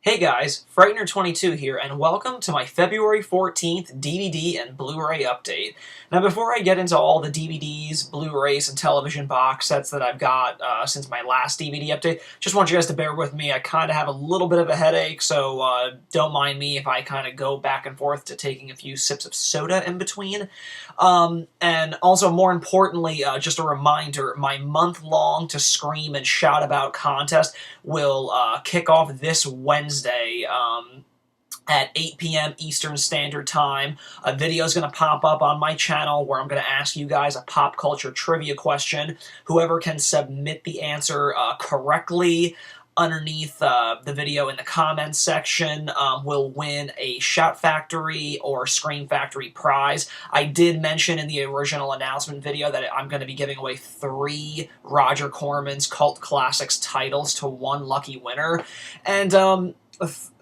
Hey guys, Frightener22 here, and welcome to my February 14th DVD and Blu-ray update. Now before I get into all the DVDs, Blu-rays, and television box sets that I've got since my last DVD update, just want you guys to bear with me. I kind of have a little bit of a headache, so don't mind me if I kind of go back and forth to taking a few sips of soda in between. And also, more importantly, just a reminder, my month-long to scream and shout about contest will kick off this Wednesday at 8 p.m. Eastern Standard Time. A video is going to pop up on my channel where I'm going to ask you guys a pop culture trivia question. Whoever can submit the answer correctly underneath the video in the comments section will win a Shout Factory or Scream Factory prize. I did mention in the original announcement video that I'm going to be giving away 3 Roger Corman's Cult Classics titles to one lucky winner. And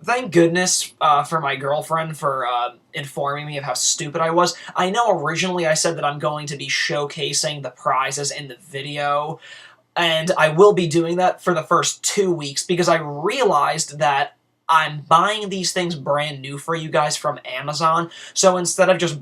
thank goodness for my girlfriend for informing me of how stupid I was. I know originally I said that I'm going to be showcasing the prizes in the video, and I will be doing that for the first 2 weeks because I realized that I'm buying these things brand new for you guys from Amazon. So instead of just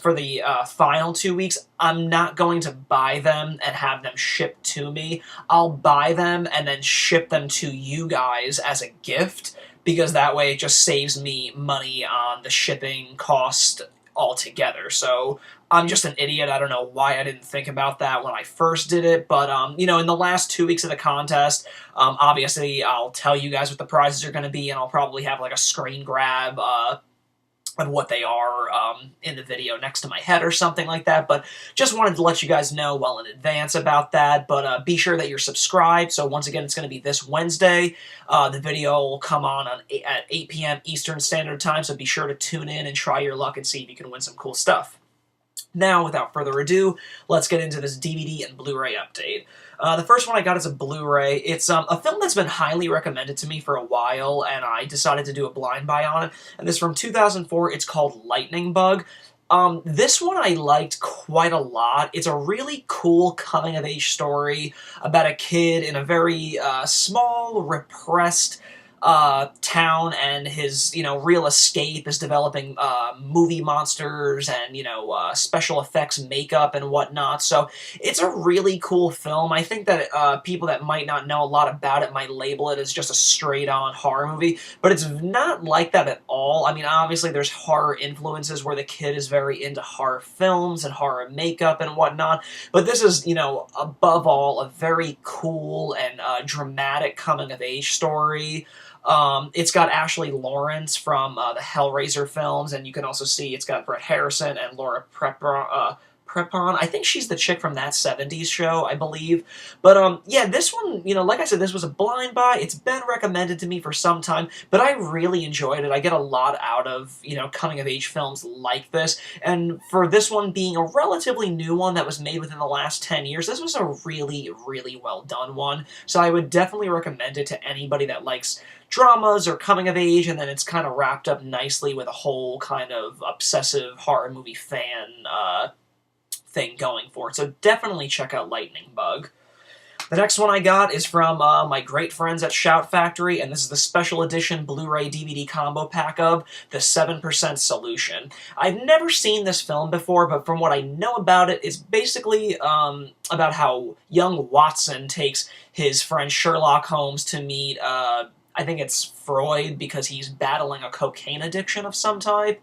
for the final 2 weeks, I'm not going to buy them and have them shipped to me. I'll buy them and then ship them to you guys as a gift, because that way it just saves me money on the shipping cost altogether. So I'm just an idiot. I don't know why I didn't think about that when I first did it, but you know, in the last 2 weeks of the contest, obviously I'll tell you guys what the prizes are going to be, and I'll probably have like a screen grab of what they are in the video next to my head or something like that. But just wanted to let you guys know well in advance about that. But be sure that you're subscribed. So once again, it's going to be this Wednesday. The video will come on at 8 p.m. Eastern Standard Time, so be sure to tune in and try your luck and see if you can win some cool stuff. Now, without further ado, let's get into this DVD and Blu-ray update. The first one I got is a Blu-ray. It's a film that's been highly recommended to me for a while, and I decided to do a blind buy on it. And this is from 2004. It's called Lightning Bug. This one I liked quite a lot. It's a really cool coming-of-age story about a kid in a very small, repressed town, and his, real escape is developing movie monsters and, special effects makeup and whatnot. So it's a really cool film. I think that people that might not know a lot about it might label it as just a straight-on horror movie, but it's not like that at all. I mean, obviously there's horror influences where the kid is very into horror films and horror makeup and whatnot, but this is, above all, a very cool and dramatic coming-of-age story. It's got Ashley Lawrence from the Hellraiser films, and you can also see it's got Brett Harrison and Laura Prepon. I think she's the chick from That 70s Show, I believe. But, yeah, this one, like I said, this was a blind buy. It's been recommended to me for some time, but I really enjoyed it. I get a lot out of, coming-of-age films like this, and for this one being a relatively new one that was made within the last 10 years, this was a really, really well-done one. So I would definitely recommend it to anybody that likes dramas or coming-of-age, and then it's kind of wrapped up nicely with a whole kind of obsessive horror movie fan thing going for it. So definitely check out Lightning Bug. The next one I got is from my great friends at Shout Factory, and this is the special edition Blu-ray DVD combo pack of The 7% Solution. I've never seen this film before, but from what I know about it, it's basically about how young Watson takes his friend Sherlock Holmes to meet I think it's Freud, because he's battling a cocaine addiction of some type.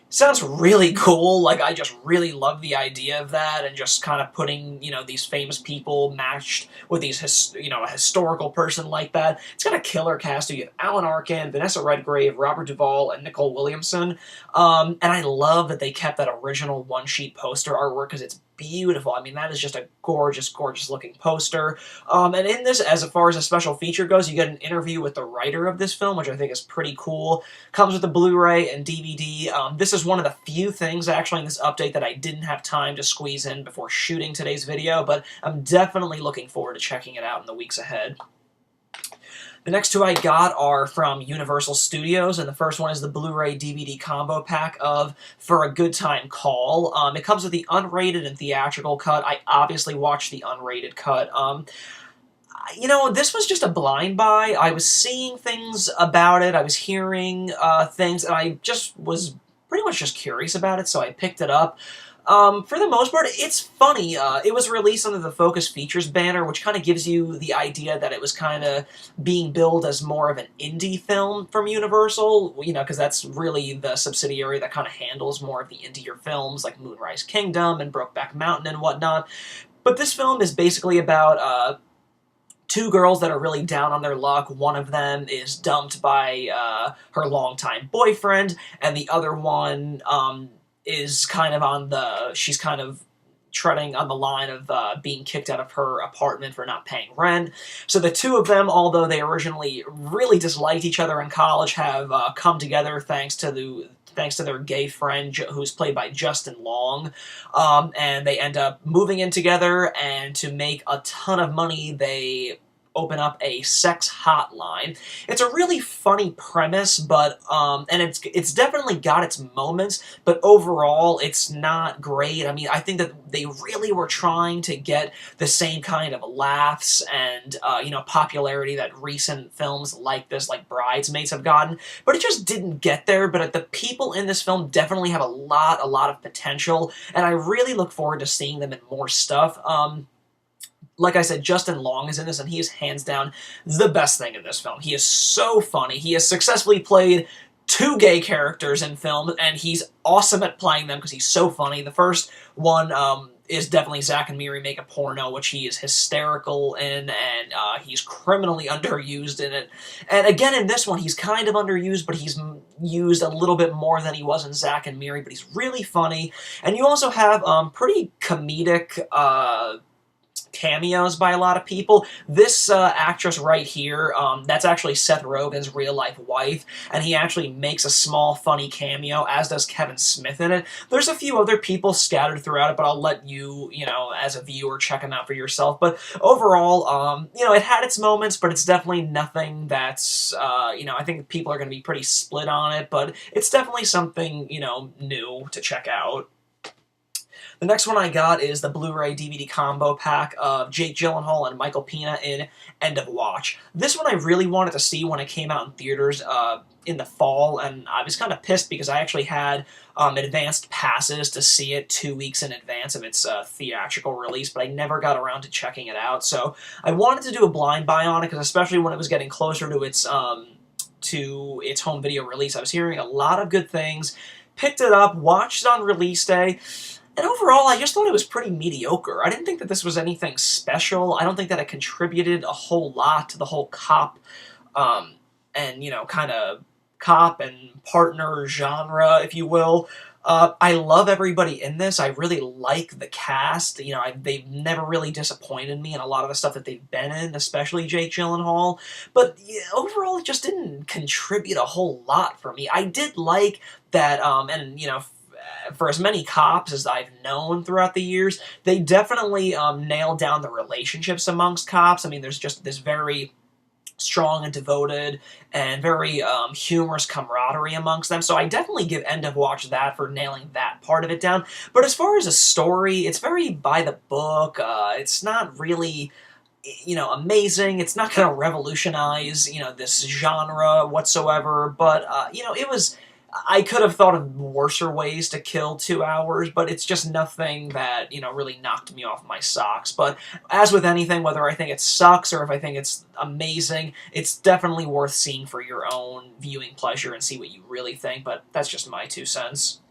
Sounds really cool. Like, I just really love the idea of that, and just kind of putting, these famous people matched with these, a historical person like that. It's got a killer cast. You have Alan Arkin, Vanessa Redgrave, Robert Duvall, and Nicole Williamson. And I love that they kept that original one-sheet poster artwork, because it's beautiful. I mean, that is just a gorgeous, gorgeous looking poster. And in this, as far as a special feature goes, you get an interview with the writer of this film, which I think is pretty cool. Comes with the Blu-ray and DVD. This is one of the few things, actually, in this update that I didn't have time to squeeze in before shooting today's video, but I'm definitely looking forward to checking it out in the weeks ahead. The next 2 I got are from Universal Studios, and the first one is the Blu-ray DVD combo pack of For a Good Time Call. It comes with the unrated and theatrical cut. I obviously watched the unrated cut. You know, this was just a blind buy. I was seeing things about it, I was hearing things, and I just was pretty much just curious about it, so I picked it up. For the most part, it's funny. It was released under the Focus Features banner, which kind of gives you the idea that it was kind of being billed as more of an indie film from Universal, you know, because that's really the subsidiary that kind of handles more of the indier films like Moonrise Kingdom and Brokeback Mountain and whatnot. But this film is basically about two girls that are really down on their luck. One of them is dumped by her longtime boyfriend, and the other one is kind of she's kind of treading on the line of being kicked out of her apartment for not paying rent. So the two of them, although they originally really disliked each other in college, have come together thanks to their gay friend, who's played by Justin Long, and they end up moving in together, and to make a ton of money, they open up a sex hotline. It's a really funny premise, but and it's definitely got its moments, but overall it's not great. I mean, I think that they really were trying to get the same kind of laughs and you know, popularity that recent films like this, like Bridesmaids, have gotten, but it just didn't get there. But the people in this film definitely have a lot of potential, and I really look forward to seeing them in more stuff. Like I said, Justin Long is in this, and he is hands down the best thing in this film. He is so funny. He has successfully played two gay characters in film, and he's awesome at playing them because he's so funny. The first one is definitely Zack and Miri Make a Porno, which he is hysterical in, and he's criminally underused in it. And again, in this one, he's kind of underused, but he's used a little bit more than he was in Zack and Miri, but he's really funny. And you also have pretty comedic cameos by a lot of people. This actress right here, that's actually Seth Rogen's real-life wife, and he actually makes a small, funny cameo, as does Kevin Smith in it. There's a few other people scattered throughout it, but I'll let you, you know, as a viewer, check them out for yourself. But overall, you know, it had its moments, but it's definitely nothing that's, you know, I think people are going to be pretty split on it, but it's definitely something, you know, new to check out. The next one I got is the Blu-ray DVD combo pack of Jake Gyllenhaal and Michael Pena in End of Watch. This one I really wanted to see when it came out in theaters in the fall, and I was kind of pissed because I actually had advanced passes to see it 2 weeks in advance of its theatrical release, but I never got around to checking it out. So I wanted to do a blind buy on it, because especially when it was getting closer to its home video release, I was hearing a lot of good things. Picked it up, watched it on release day, and overall, I just thought it was pretty mediocre. I didn't think that this was anything special. I don't think that it contributed a whole lot to the whole cop, and, you know, kind of cop and partner genre, if you will. I love everybody in this. I really like the cast. You know, they've never really disappointed me in a lot of the stuff that they've been in, especially Jake Gyllenhaal. But yeah, overall, it just didn't contribute a whole lot for me. I did like that, and, you know, for as many cops as I've known throughout the years, they definitely nailed down the relationships amongst cops. I mean, there's just this very strong and devoted and very humorous camaraderie amongst them. So I definitely give End of Watch that for nailing that part of it down. But as far as a story, it's very by the book. It's not really, you know, amazing. It's not going to revolutionize, you know, this genre whatsoever. But, you know, I could have thought of worser ways to kill 2 hours, but it's just nothing that, you know, really knocked me off my socks. But as with anything, whether I think it sucks or if I think it's amazing, it's definitely worth seeing for your own viewing pleasure and see what you really think, but that's just my 2 cents.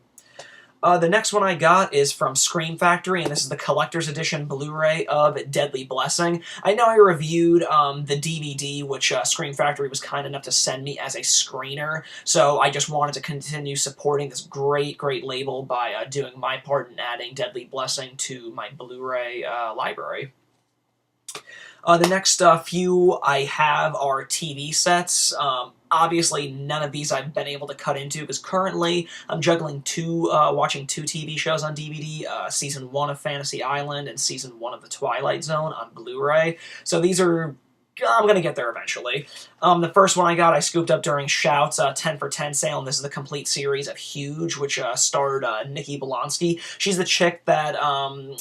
The next one I got is from Scream Factory, and this is the Collector's Edition Blu-ray of Deadly Blessing. I know I reviewed the DVD, which Scream Factory was kind enough to send me as a screener, so I just wanted to continue supporting this great label by doing my part in adding Deadly Blessing to my Blu-ray library. The next few I have are TV sets. Obviously, none of these I've been able to cut into, because currently I'm juggling watching 2 TV shows on DVD, Season 1 of Fantasy Island and Season 1 of The Twilight Zone on Blu-ray. So these are I'm gonna get there eventually. The first one I got, I scooped up during Shout's 10 for 10 sale, and this is the complete series of Huge, which starred Nikki Blonsky. She's the chick that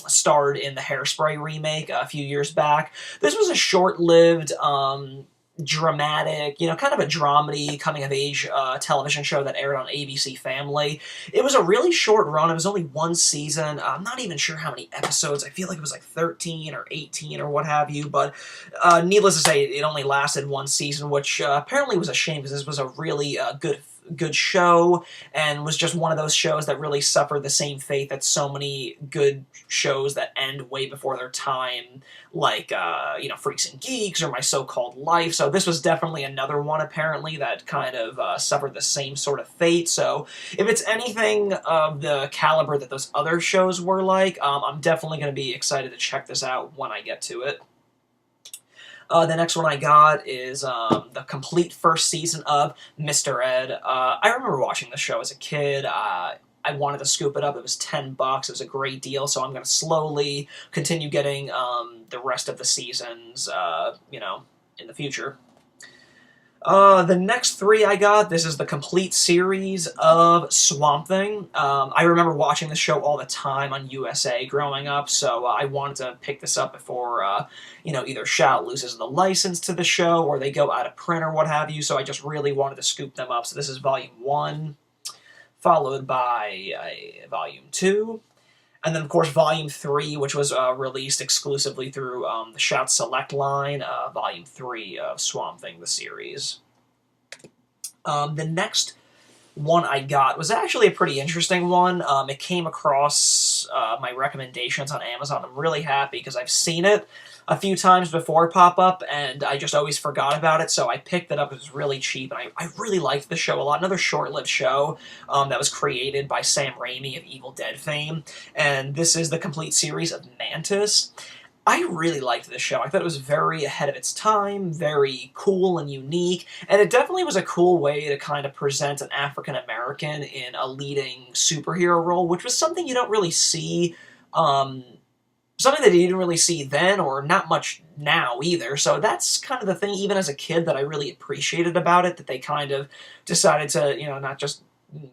starred in the Hairspray remake a few years back. This was a short-lived, dramatic, kind of a dramedy coming-of-age television show that aired on ABC Family. It was a really short run. It was only one season. I'm not even sure how many episodes. I feel like it was like 13 or 18 or what have you, but needless to say, it only lasted one season, which apparently was a shame because this was a really good show and was just one of those shows that really suffered the same fate that so many good shows that end way before their time, like Freaks and Geeks or My So-Called Life. So this was definitely another one apparently that kind of suffered the same sort of fate. So if it's anything of the caliber that those other shows were like, I'm definitely going to be excited to check this out when I get to it. The next one I got is the complete first season of Mr. Ed. I remember watching the show as a kid. I wanted to scoop it up. It was $10. It was a great deal, so I'm going to slowly continue getting the rest of the seasons, in the future. The next three I got, this is the complete series of Swamp Thing. I remember watching this show all the time on USA growing up, so I wanted to pick this up before, either Shout loses the license to the show or they go out of print or what have you, so I just really wanted to scoop them up. So this is Volume 1, followed by Volume 2, and then, of course, Volume 3, which was released exclusively through the Shout Select line, Volume 3 of Swamp Thing, the series. The next one I got was actually a pretty interesting one. It came across my recommendations on Amazon. I'm really happy because I've seen it a few times before pop up, and I just always forgot about it, so I picked it up. It was really cheap, and I really liked the show a lot. Another short-lived show that was created by Sam Raimi of Evil Dead fame, and this is the complete series of M.A.N.T.I.S. I really liked this show. I thought it was very ahead of its time, very cool and unique, and it definitely was a cool way to kind of present an African-American in a leading superhero role, which was something you don't really see, something that you didn't really see then, or not much now either. So that's kind of the thing, even as a kid, that I really appreciated about it, that they kind of decided to, not just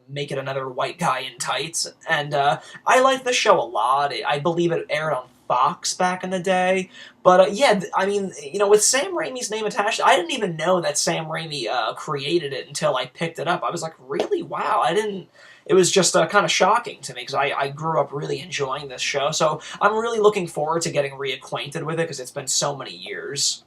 make it another white guy in tights. And I liked the show a lot. I believe it aired on Fox back in the day. But yeah, I mean, with Sam Raimi's name attached, I didn't even know that Sam Raimi created it until I picked it up. I was like, really? Wow, I didn't... It was just kind of shocking to me because I grew up really enjoying this show. So I'm really looking forward to getting reacquainted with it because it's been so many years.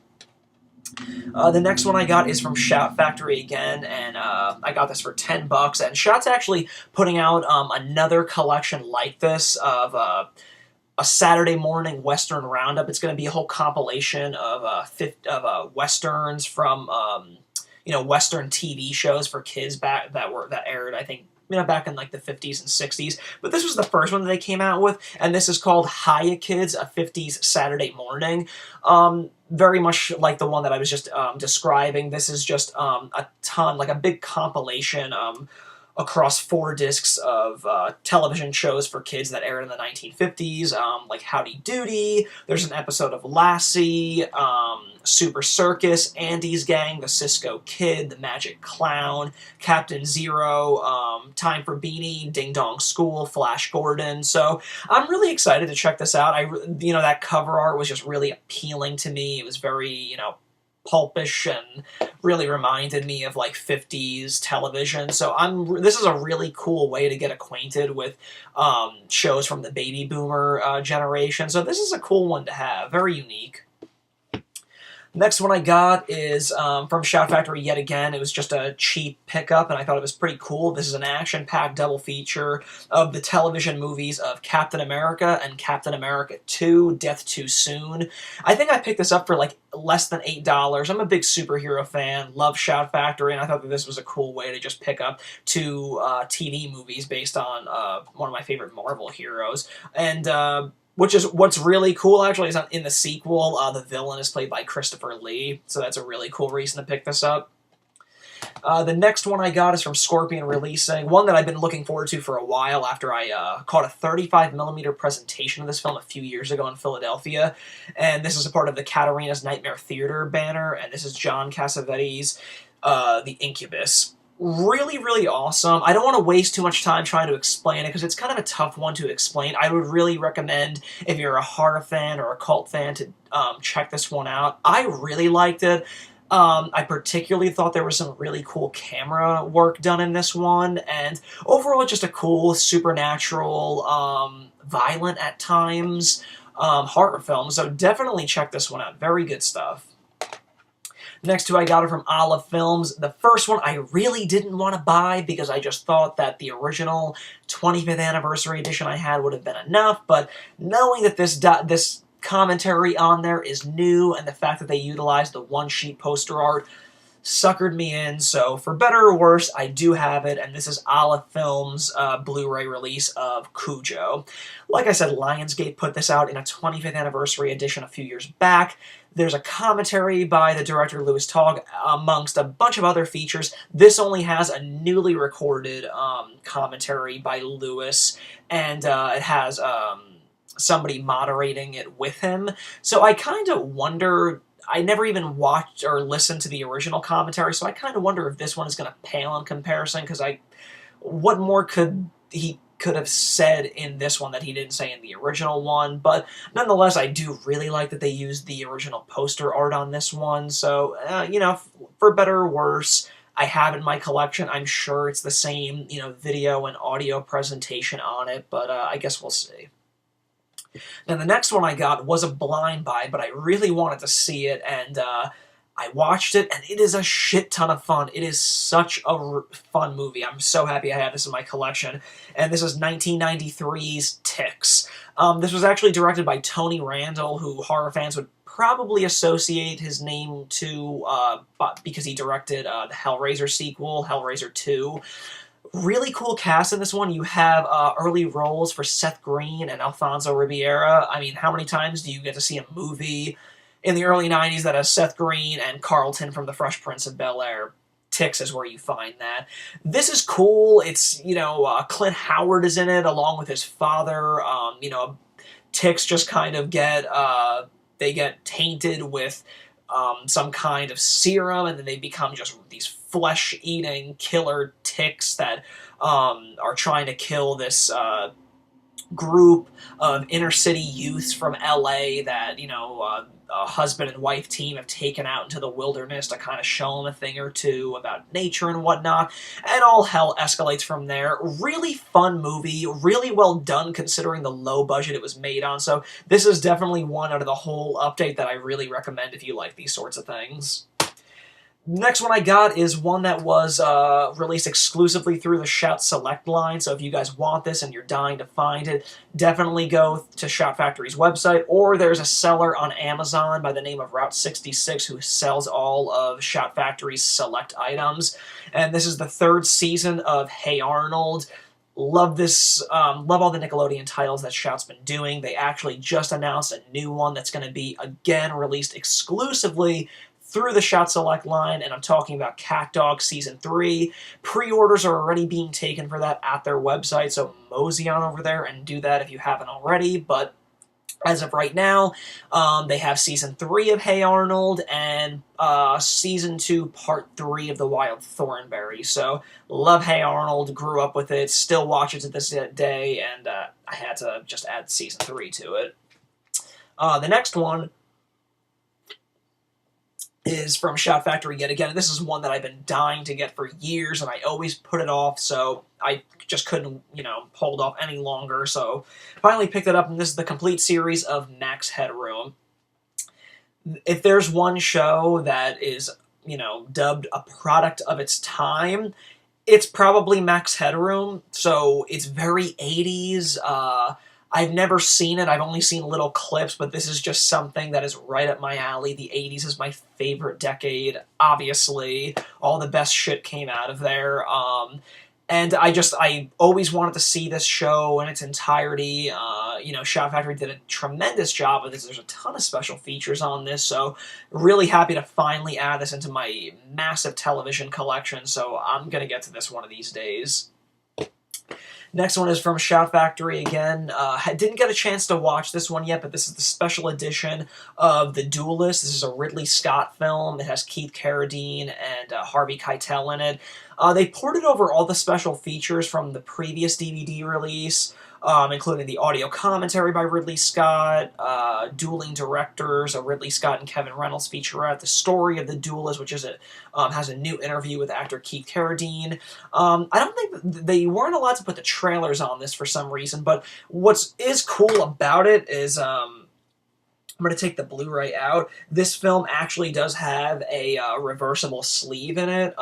The next one I got is from Shout Factory again, and I got this for $10. And Shout's actually putting out another collection like this of a Saturday morning Western roundup. It's going to be a whole compilation of Westerns from Western TV shows for kids that aired, I think, back in like the 50s and 60s. But this was the first one that they came out with, and this is called Hiya Kids, a 50s Saturday morning. Very much like the one that I was just describing. This is just a ton, like a big compilation across 4 discs of television shows for kids that aired in the 1950s, like Howdy Doody, there's an episode of Lassie, Super Circus, Andy's Gang, The Cisco Kid, The Magic Clown, Captain Zero, Time for Beanie, Ding Dong School, Flash Gordon. So I'm really excited to check this out. That cover art was just really appealing to me. It was very, pulpish and really reminded me of like 50s television. So this is a really cool way to get acquainted with shows from the baby boomer generation. So this is a cool one to have, very unique. Next one I got is from Shout Factory yet again. It was just a cheap pickup, and I thought it was pretty cool. This is an action-packed double feature of the television movies of Captain America and Captain America 2, Death Too Soon. I think I picked this up for like less than $8. I'm a big superhero fan, love Shout Factory, and I thought that this was a cool way to just pick up 2 TV movies based on one of my favorite Marvel heroes. And what's really cool, actually, is in the sequel, the villain is played by Christopher Lee, so that's a really cool reason to pick this up. The next one I got is from Scorpion Releasing, one that I've been looking forward to for a while after I caught a 35mm presentation of this film a few years ago in Philadelphia. And this is a part of the Katarina's Nightmare Theater banner, and this is John Cassavetes' The Incubus. Really, really awesome. I don't want to waste too much time trying to explain it because it's kind of a tough one to explain. I would really recommend, if you're a horror fan or a cult fan, to check this one out. I really liked it. I particularly thought there was some really cool camera work done in this one, and overall just a cool, supernatural, violent at times, horror film, so definitely check this one out. Very good stuff. Next two I got are from Olive Films. The first one I really didn't want to buy because I just thought that the original 25th anniversary edition I had would have been enough, but knowing that this commentary on there is new, and the fact that they utilized the one-sheet poster art suckered me in, so for better or worse, I do have it, and this is Olive Films' Blu-ray release of Cujo. Like I said, Lionsgate put this out in a 25th anniversary edition a few years back. There's a commentary by the director Louis Togg, amongst a bunch of other features. This only has a newly recorded commentary by Louis, and it has somebody moderating it with him. So I kind of wonder, I never even watched or listened to the original commentary, so I kind of wonder if this one is going to pale in comparison, because what more could he could have said in this one that he didn't say in the original one, but nonetheless, I do really like that they used the original poster art on this one, so, you know, for better or worse, I have it in my collection. I'm sure it's the same, you know, video and audio presentation on it, but I guess we'll see. Now, the next one I got was a blind buy, but I really wanted to see it, and I watched it, and it is a shit ton of fun. It is such a fun movie. I'm so happy I have this in my collection. And this is 1993's Ticks. This was actually directed by Tony Randall, who horror fans would probably associate his name to because he directed the Hellraiser sequel, Hellraiser 2. Really cool cast in this one. You have early roles for Seth Green and Alfonso Ribeira. I mean, how many times do you get to see a movie in the early 90s that has Seth Green and Carlton from The Fresh Prince of Bel-Air? Ticks is where you find that. This is cool. It's, you know, Clint Howard is in it along with his father. You know, ticks just kind of get, they get tainted with some kind of serum, and then they become just these flesh-eating killer ticks that are trying to kill this group of inner-city youths from LA that, you know, a husband and wife team have taken out into the wilderness to kind of show them a thing or two about nature and whatnot, and all hell escalates from there. Really fun movie, really well done considering the low budget it was made on, so this is definitely one out of the whole update that I really recommend if you like these sorts of things. Next one I got is one that was released exclusively through the Shout Select line, so if you guys want this and you're dying to find it, definitely go to Shout Factory's website, or there's a seller on Amazon by the name of Route 66 who sells all of Shout Factory's select items, and this is the third season of Hey Arnold. Love this, love all the Nickelodeon titles that Shout's been doing. They actually just announced a new one that's going to be, again, released exclusively through the Shout Select line, and I'm talking about Cat Dog Season 3. Pre-orders are already being taken for that at their website, so mosey on over there and do that if you haven't already, but as of right now, they have Season 3 of Hey Arnold and Season 2, Part 3 of The Wild Thornberry. So, love Hey Arnold, grew up with it, still watch it to this day, and I had to just add Season 3 to it. The next one is from Shout Factory yet again. This is one that I've been dying to get for years, and I always put it off, so I just couldn't, you know, hold off any longer, so finally picked it up, and this is the complete series of Max Headroom. If there's one show that is, you know, dubbed a product of its time, it's probably Max Headroom, so it's very 80s, I've never seen it, I've only seen little clips, but this is just something that is right up my alley. The 80s is my favorite decade, obviously. All the best shit came out of there. And I always wanted to see this show in its entirety. Shout Factory did a tremendous job with this. There's a ton of special features on this, so really happy to finally add this into my massive television collection, so I'm going to get to this one of these days. Next one is from Shout Factory again. Didn't get a chance to watch this one yet, but this is the special edition of The Duellists. This is a Ridley Scott film. It has Keith Carradine and Harvey Keitel in it. They ported over all the special features from the previous DVD release, including the audio commentary by Ridley Scott, dueling directors, a Ridley Scott and Kevin Reynolds featurette, the story of the Duelist, which is has a new interview with actor Keith Carradine. I don't think they weren't allowed to put the trailers on this for some reason, but what is cool about it is I'm going to take the Blu-ray out. This film actually does have a reversible sleeve in it,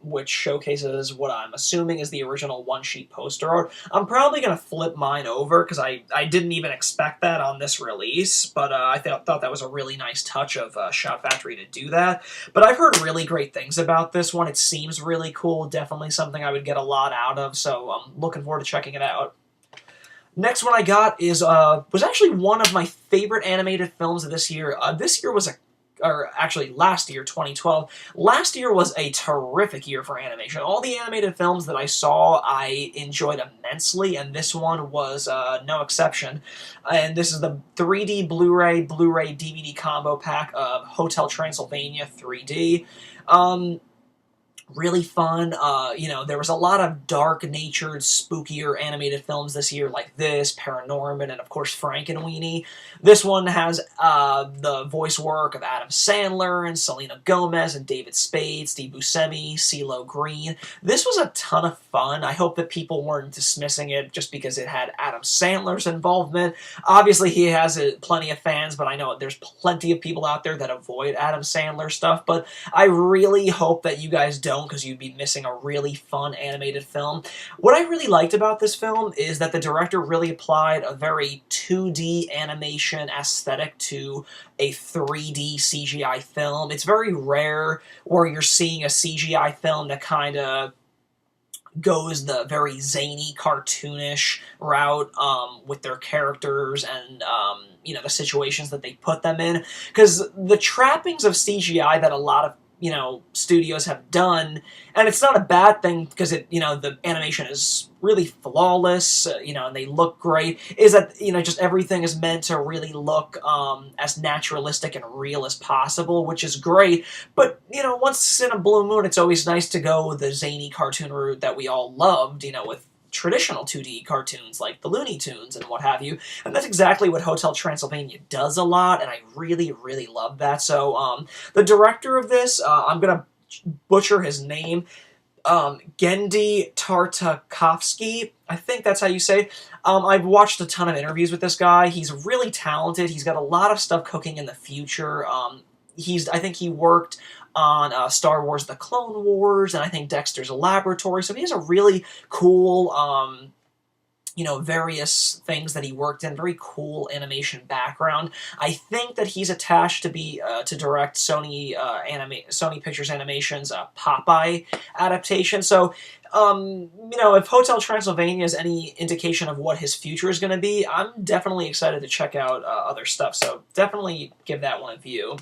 which showcases what I'm assuming is the original one-sheet poster art. I'm probably going to flip mine over, because I didn't even expect that on this release, but I thought that was a really nice touch of Shout Factory to do that. But I've heard really great things about this one. It seems really cool, definitely something I would get a lot out of, so I'm looking forward to checking it out. Next one I got was actually one of my favorite animated films of this year. Last year, 2012. Last year was a terrific year for animation. All the animated films that I saw, I enjoyed immensely, and this one was no exception. And this is the 3D Blu-ray DVD combo pack of Hotel Transylvania 3D. Really fun. There was a lot of dark-natured, spookier animated films this year, like this, Paranorman, and of course Frankenweenie. This one has the voice work of Adam Sandler and Selena Gomez and David Spade, Steve Buscemi, CeeLo Green. This was a ton of fun. I hope that people weren't dismissing it just because it had Adam Sandler's involvement. Obviously, he has plenty of fans, but I know there's plenty of people out there that avoid Adam Sandler stuff, but I really hope that you guys don't, because you'd be missing a really fun animated film. What I really liked about this film is that the director really applied a very 2D animation aesthetic to a 3D CGI film. It's very rare where you're seeing a CGI film that kind of goes the very zany, cartoonish route with their characters and the situations that they put them in. Because the trappings of CGI that a lot of studios have done, and it's not a bad thing because the animation is really flawless, and they look great, is that, just everything is meant to really look as naturalistic and real as possible, which is great, but, once in a blue moon, it's always nice to go the zany cartoon route that we all loved, with traditional 2D cartoons like the Looney Tunes and what have you, and that's exactly what Hotel Transylvania does a lot, and I really, really love that. So, the director of this, I'm gonna butcher his name, Genndy Tartakovsky, I think that's how you say it. I've watched a ton of interviews with this guy. He's really talented. He's got a lot of stuff cooking in the future. I think he worked on Star Wars The Clone Wars, and I think Dexter's Laboratory, so he has a really cool, various things that he worked in, very cool animation background. I think that he's attached to direct Sony Pictures Animation's Popeye adaptation, so, if Hotel Transylvania is any indication of what his future is going to be, I'm definitely excited to check out other stuff, so definitely give that one a view.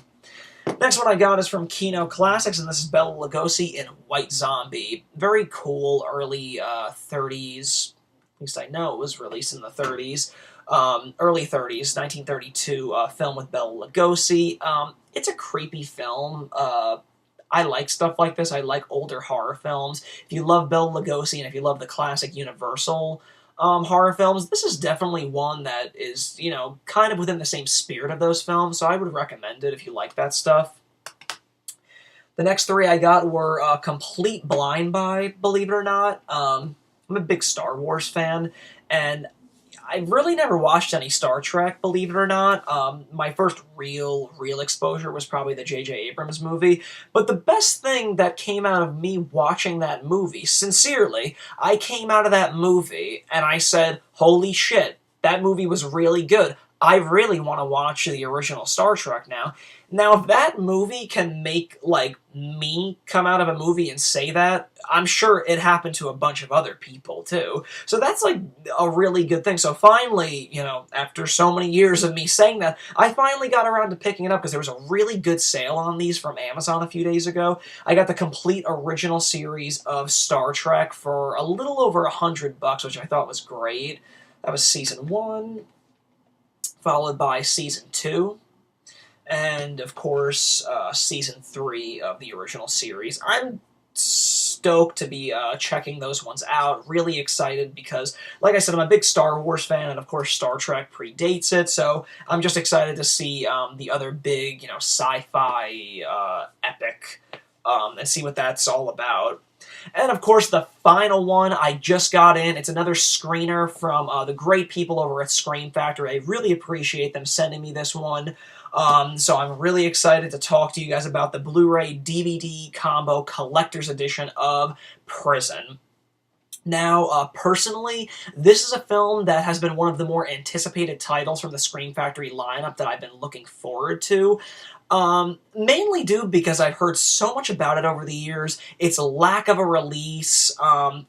Next one I got is from Kino Classics, and this is Bela Lugosi in White Zombie. Very cool, early 30s, at least I know it was released in the 30s, early 30s, 1932 film with Bela Lugosi. It's a creepy film. I like stuff like this. I like older horror films. If you love Bela Lugosi and if you love the classic Universal horror films, this is definitely one that is, kind of within the same spirit of those films, so I would recommend it if you like that stuff. The next three I got were Complete Blind Buy, believe it or not. I'm a big Star Wars fan, and I've really never watched any Star Trek, believe it or not. My first real exposure was probably the J.J. Abrams movie, but the best thing that came out of me watching that movie, sincerely, I came out of that movie and I said, holy shit, that movie was really good. I really want to watch the original Star Trek now. Now, if that movie can make, like, me come out of a movie and say that, I'm sure it happened to a bunch of other people, too. So that's, like, a really good thing. So finally, you know, after so many years of me saying that, I finally got around to picking it up because there was a really good sale on these from Amazon a few days ago. I got the complete original series of Star Trek for a little over $100, which I thought was great. That was Season 1, followed by Season 2, and of course, Season 3 of the original series. I'm stoked to be checking those ones out. Really excited because, like I said, I'm a big Star Wars fan, and of course Star Trek predates it, so I'm just excited to see the other big, you know, sci-fi epic, and see what that's all about. And of course, the final one I just got in. It's another screener from the great people over at Scream Factory. I really appreciate them sending me this one. So I'm really excited to talk to you guys about the Blu-ray DVD combo collector's edition of Prison. Now, personally, this is a film that has been one of the more anticipated titles from the Scream Factory lineup that I've been looking forward to. Mainly due because I've heard so much about it over the years. Its lack of a release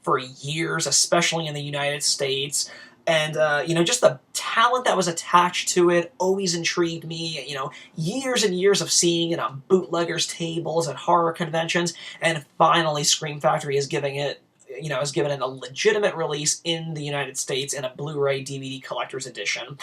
for years, especially in the United States. And, you know, just the talent that was attached to it always intrigued me. You know, years and years of seeing it on bootleggers' tables at horror conventions, and finally Scream Factory is giving it, you know, has given it a legitimate release in the United States in a Blu-ray DVD collector's edition.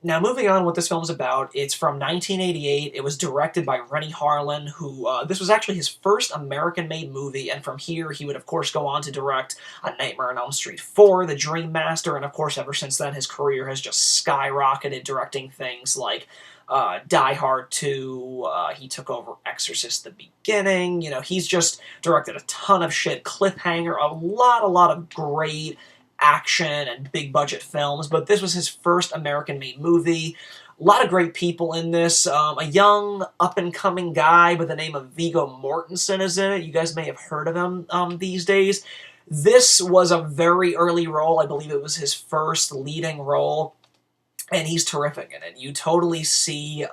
Now, moving on, what this film is about, it's from 1988. It was directed by Renny Harlin, who, this was actually his first American-made movie, and from here, he would, of course, go on to direct A Nightmare on Elm Street 4, The Dream Master, and, of course, ever since then, his career has just skyrocketed, directing things like Die Hard 2, he took over Exorcist: The Beginning, you know, he's just directed a ton of shit, Cliffhanger, a lot of great action and big budget films, but this was his first American-made movie. A lot of great people in this. A young, up-and-coming guy by the name of Viggo Mortensen is in it. You guys may have heard of him these days. This was a very early role. I believe it was his first leading role, and he's terrific in it. You totally see,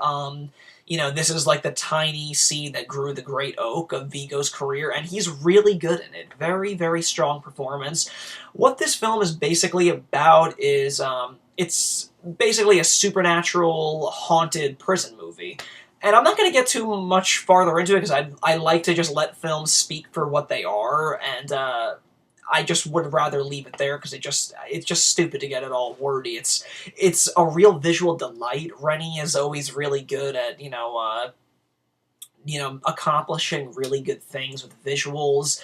you know, this is like the tiny seed that grew the great oak of Viggo's career, and he's really good in it. Very strong performance. What this film is basically about is, it's basically a supernatural, haunted prison movie. And I'm not going to get too much farther into it, because I like to just let films speak for what they are, and, I just would rather leave it there because it's just stupid to get it all wordy. It's a real visual delight. Renny is always really good at, you know, accomplishing really good things with visuals.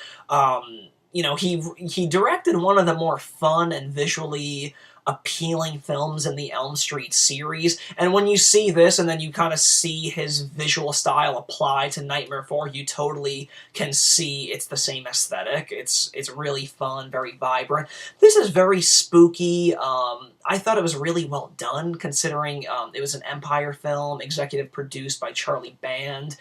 You know, he directed one of the more fun and visually appealing films in the Elm Street series, and when you see this and then you kind of see his visual style apply to Nightmare 4, you totally can see it's the same aesthetic. It's really fun, very vibrant. This is very spooky. I thought it was really well done, considering it was an Empire film, executive produced by Charlie Band.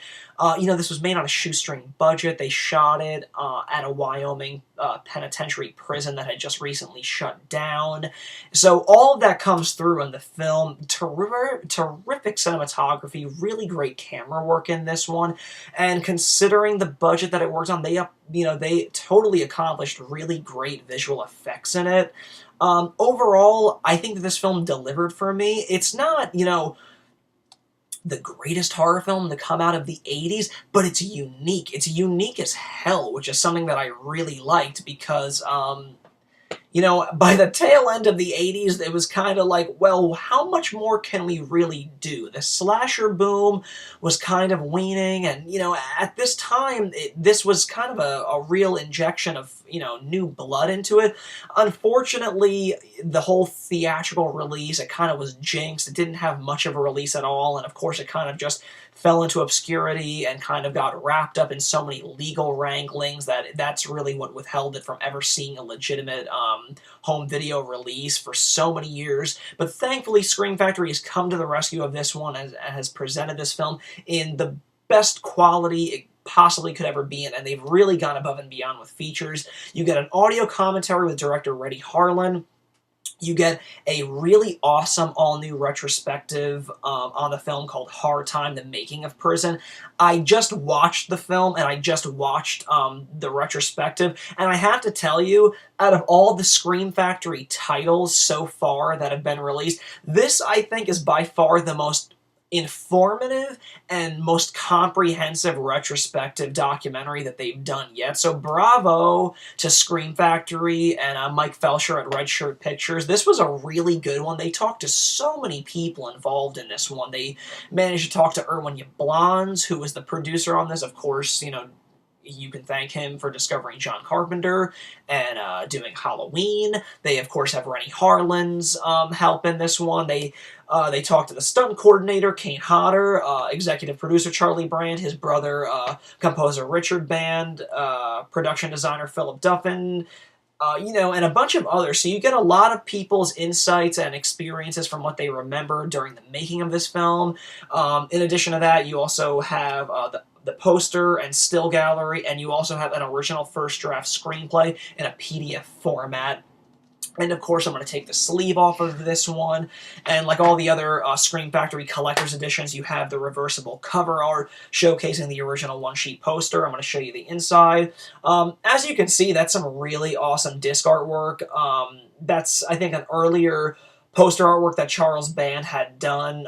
You know, this was made on a shoestring budget. They shot it at a Wyoming penitentiary prison that had just recently shut down. So all of that comes through in the film. Terrific cinematography, really great camera work in this one, and considering the budget that it worked on, they totally accomplished really great visual effects in it. Overall, I think that this film delivered for me. It's not, you know, the greatest horror film to come out of the 80s, but it's unique. It's unique as hell, which is something that I really liked because, you know, by the tail end of the 80s, it was kind of like, well, how much more can we really do? The slasher boom was kind of waning, and, you know, at this time, this was kind of a real injection of, you know, new blood into it. Unfortunately, the whole theatrical release, it kind of was jinxed. It didn't have much of a release at all, and of course, it kind of just fell into obscurity and kind of got wrapped up in so many legal wranglings that's really what withheld it from ever seeing a legitimate home video release for so many years. But thankfully, Scream Factory has come to the rescue of this one and has presented this film in the best quality it possibly could ever be in, and they've really gone above and beyond with features. You get an audio commentary with director Renny Harlin. You get a really awesome all-new retrospective on the film called Hard Time, The Making of Prison. I just watched the film, and I just watched the retrospective, and I have to tell you, out of all the Scream Factory titles so far that have been released, this, I think, is by far the most informative and most comprehensive retrospective documentary that they've done yet. So bravo to Scream Factory and Mike Felsher at Red Shirt Pictures. This was a really good one. They talked to so many people involved in this one. They managed to talk to Erwin Yablans, who was the producer on this. Of course, you know, you can thank him for discovering John Carpenter and doing Halloween. They, of course, have Rennie Harlin's help in this one. They talked to the stunt coordinator, Kane Hodder, executive producer Charlie Brand, his brother, composer Richard Band, production designer Philip Duffin, you know, and a bunch of others. So you get a lot of people's insights and experiences from what they remember during the making of this film. In addition to that, you also have the poster and still gallery, and you also have an original first draft screenplay in a PDF format. And of course, I'm going to take the sleeve off of this one. And like all the other Scream Factory collector's editions, you have the reversible cover art showcasing the original one-sheet poster. I'm going to show you the inside. As you can see, that's some really awesome disc artwork. That's, I think, an earlier poster artwork that Charles Band had done.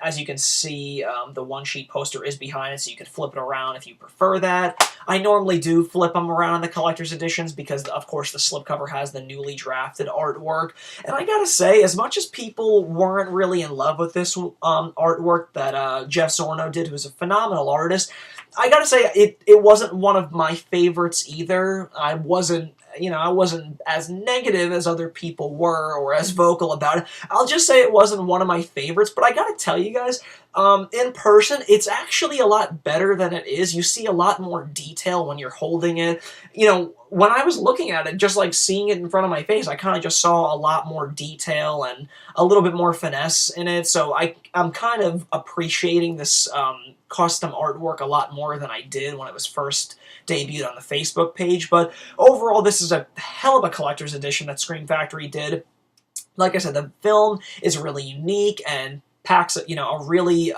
As you can see, the one-sheet poster is behind it, so you can flip it around if you prefer that. I normally do flip them around in the collector's editions because, of course, the slipcover has the newly drafted artwork. And I gotta say, as much as people weren't really in love with this artwork that Jeff Zorno did, who's a phenomenal artist, I gotta say, it wasn't one of my favorites either. I wasn't as negative as other people were or as vocal about it. I'll just say it wasn't one of my favorites, but I gotta tell you guys, in person, it's actually a lot better than it is. You see a lot more detail when you're holding it. You know, when I was looking at it, just like seeing it in front of my face, I kind of just saw a lot more detail and a little bit more finesse in it, so I'm kind of appreciating this custom artwork a lot more than I did when it was first debuted on the Facebook page. But overall, this is a hell of a collector's edition that Scream Factory did. Like I said, the film is really unique and packs, you know, a really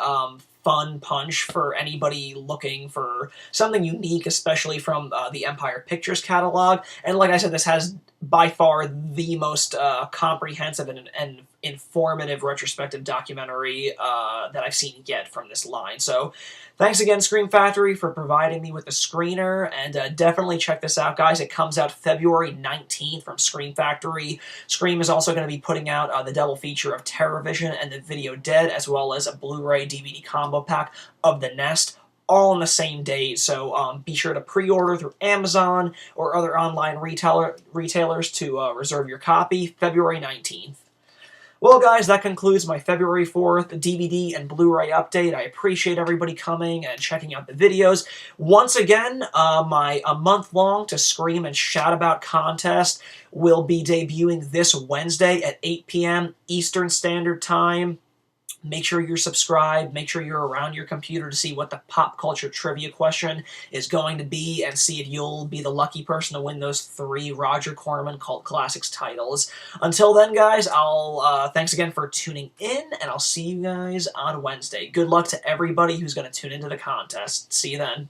fun punch for anybody looking for something unique, especially from the Empire Pictures catalog. And like I said, this has by far the most comprehensive and informative retrospective documentary that I've seen yet from this line. So thanks again, Scream Factory, for providing me with a screener, and definitely check this out, guys. It comes out February 19th from Scream Factory. Scream is also going to be putting out the double feature of TerrorVision and The Video Dead, as well as a Blu-ray DVD combo pack of The Nest, all on the same day. So be sure to pre-order through Amazon or other online retailers to reserve your copy, February 19th. Well, guys, that concludes my February 4th DVD and Blu-ray update. I appreciate everybody coming and checking out the videos. Once again, my A Month Long to Scream and Shout About contest will be debuting this Wednesday at 8 p.m. Eastern Standard Time. Make sure you're subscribed. Make sure you're around your computer to see what the pop culture trivia question is going to be and see if you'll be the lucky person to win those 3 Roger Corman Cult Classics titles. Until then, guys, thanks again for tuning in, and I'll see you guys on Wednesday. Good luck to everybody who's going to tune into the contest. See you then.